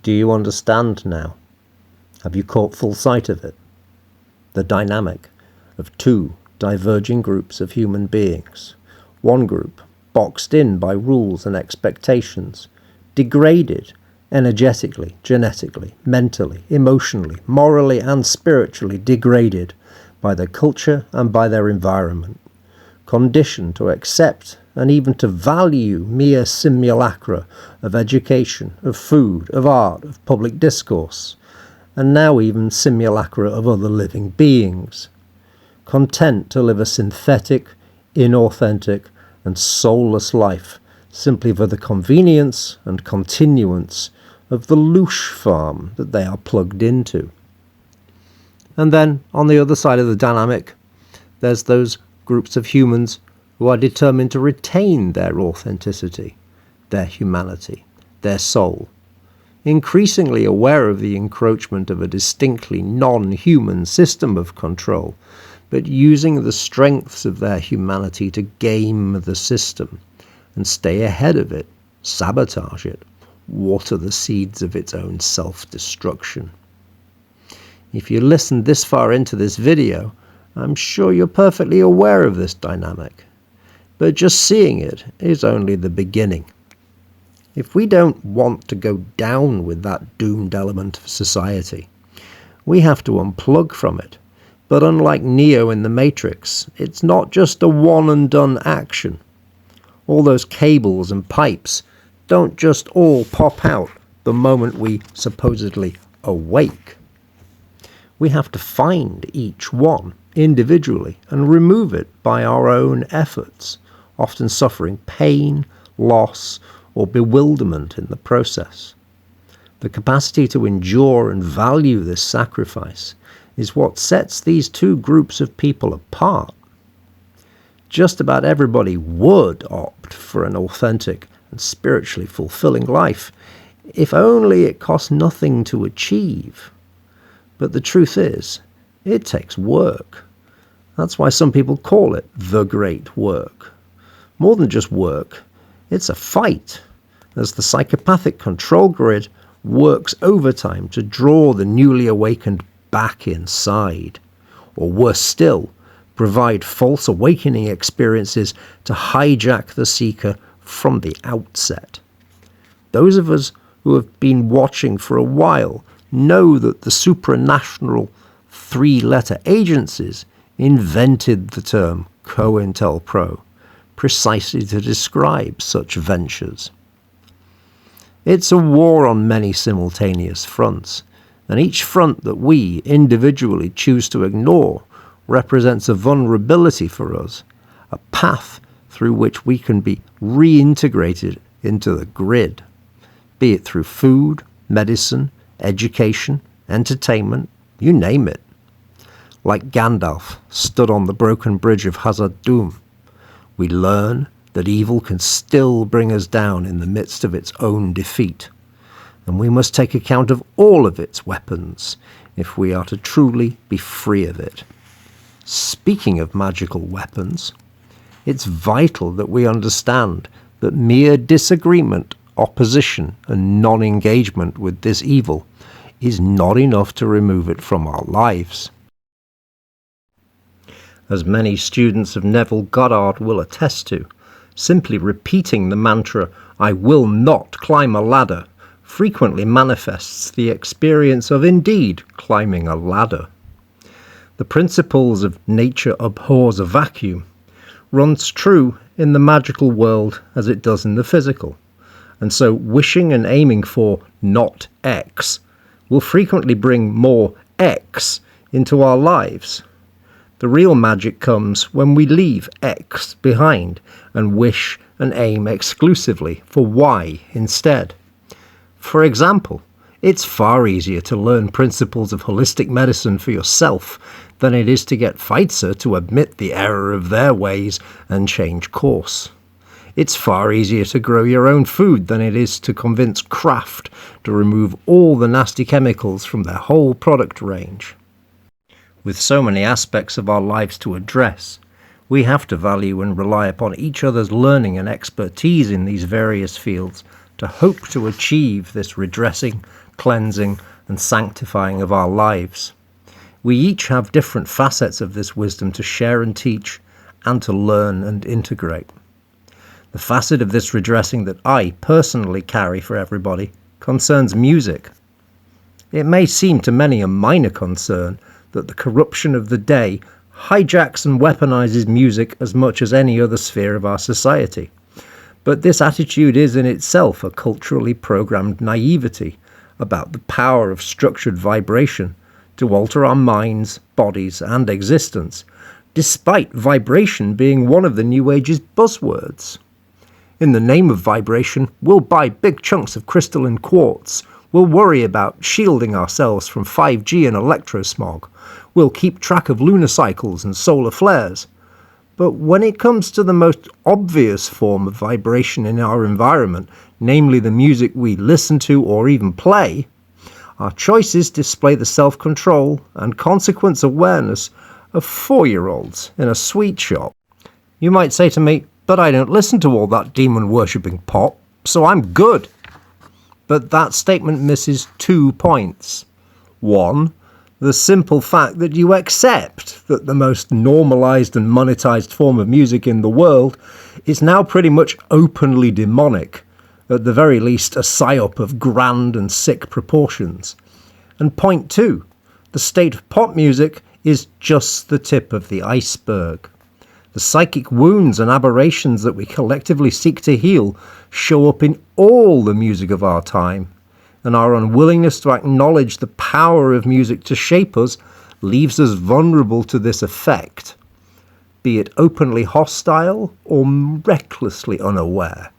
Do you understand now? Have you caught full sight of it? The dynamic of two diverging groups of human beings. One group, boxed in by rules and expectations, degraded energetically, genetically, mentally, emotionally, morally and spiritually degraded by their culture and by their environment, conditioned to accept and even to value mere simulacra of education, of food, of art, of public discourse, and now even simulacra of other living beings, content to live a synthetic, inauthentic, and soulless life simply for the convenience and continuance of the loosh farm that they are plugged into. And then, on the other side of the dynamic, there's those groups of humans who are determined to retain their authenticity, their humanity, their soul, increasingly aware of the encroachment of a distinctly non-human system of control, but using the strengths of their humanity to game the system and stay ahead of it, sabotage it, water the seeds of its own self-destruction. If you listened this far into this video, I'm sure you're perfectly aware of this dynamic, but just seeing it is only the beginning. If we don't want to go down with that doomed element of society, we have to unplug from it. But unlike Neo in the Matrix, it's not just a one-and-done action. All those cables and pipes don't just all pop out the moment we supposedly awake. We have to find each one individually and remove it by our own efforts, often suffering pain, loss, or bewilderment in the process. The capacity to endure and value this sacrifice is what sets these two groups of people apart. Just about everybody would opt for an authentic and spiritually fulfilling life, if only it cost nothing to achieve. But the truth is, it takes work. That's why some people call it the great work. More than just work, it's a fight, as the psychopathic control grid works overtime to draw the newly awakened back inside, or worse still, provide false awakening experiences to hijack the seeker from the outset. Those of us who have been watching for a while know that the supranational three-letter agencies invented the term COINTELPRO precisely to describe such ventures. It's a war on many simultaneous fronts, and each front that we individually choose to ignore represents a vulnerability for us, a path through which we can be reintegrated into the grid, be it through food, medicine, education, entertainment, you name it. Like Gandalf stood on the broken bridge of Hazad-dûm, we learn that evil can still bring us down in the midst of its own defeat, and we must take account of all of its weapons if we are to truly be free of it. Speaking of magical weapons, it's vital that we understand that mere disagreement, opposition, and non-engagement with this evil is not enough to remove it from our lives. As many students of Neville Goddard will attest to, simply repeating the mantra, "I will not climb a ladder," frequently manifests the experience of indeed climbing a ladder. The principles of nature abhors a vacuum runs true in the magical world as it does in the physical, and so wishing and aiming for not X will frequently bring more X into our lives. The real magic comes when we leave X behind and wish and aim exclusively for Y instead. For example, it's far easier to learn principles of holistic medicine for yourself than it is to get Pfizer to admit the error of their ways and change course. It's far easier to grow your own food than it is to convince Kraft to remove all the nasty chemicals from their whole product range. With so many aspects of our lives to address, we have to value and rely upon each other's learning and expertise in these various fields to hope to achieve this redressing, cleansing, and sanctifying of our lives. We each have different facets of this wisdom to share and teach, and to learn and integrate. The facet of this redressing that I personally carry for everybody concerns music. It may seem to many a minor concern that the corruption of the day hijacks and weaponizes music as much as any other sphere of our society. But this attitude is in itself a culturally programmed naivety about the power of structured vibration to alter our minds, bodies, and existence, despite vibration being one of the New Age's buzzwords. In the name of vibration, we'll buy big chunks of crystalline quartz. We'll worry about shielding ourselves from 5G and electrosmog. We'll keep track of lunar cycles and solar flares. But when it comes to the most obvious form of vibration in our environment, namely the music we listen to or even play, our choices display the self-control and consequence awareness of 4-year-olds in a sweet shop. You might say to me, but I don't listen to all that demon-worshipping pop, so I'm good. But that statement misses 2 points. 1, the simple fact that you accept that the most normalized and monetized form of music in the world is now pretty much openly demonic, at the very least a psyop of grand and sick proportions. And point 2, the state of pop music is just the tip of the iceberg. The psychic wounds and aberrations that we collectively seek to heal show up in all the music of our time, and our unwillingness to acknowledge the power of music to shape us leaves us vulnerable to this effect, be it openly hostile or recklessly unaware.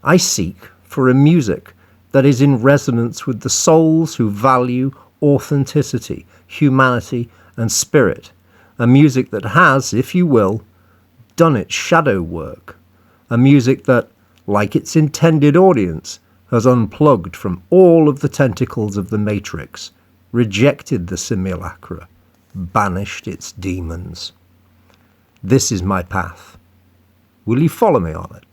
I seek for a music that is in resonance with the souls who value authenticity, humanity, and spirit, a music that has, if you will, done its shadow work, a music that, like its intended audience, has unplugged from all of the tentacles of the matrix, rejected the simulacra, banished its demons. This is my path. Will you follow me on it?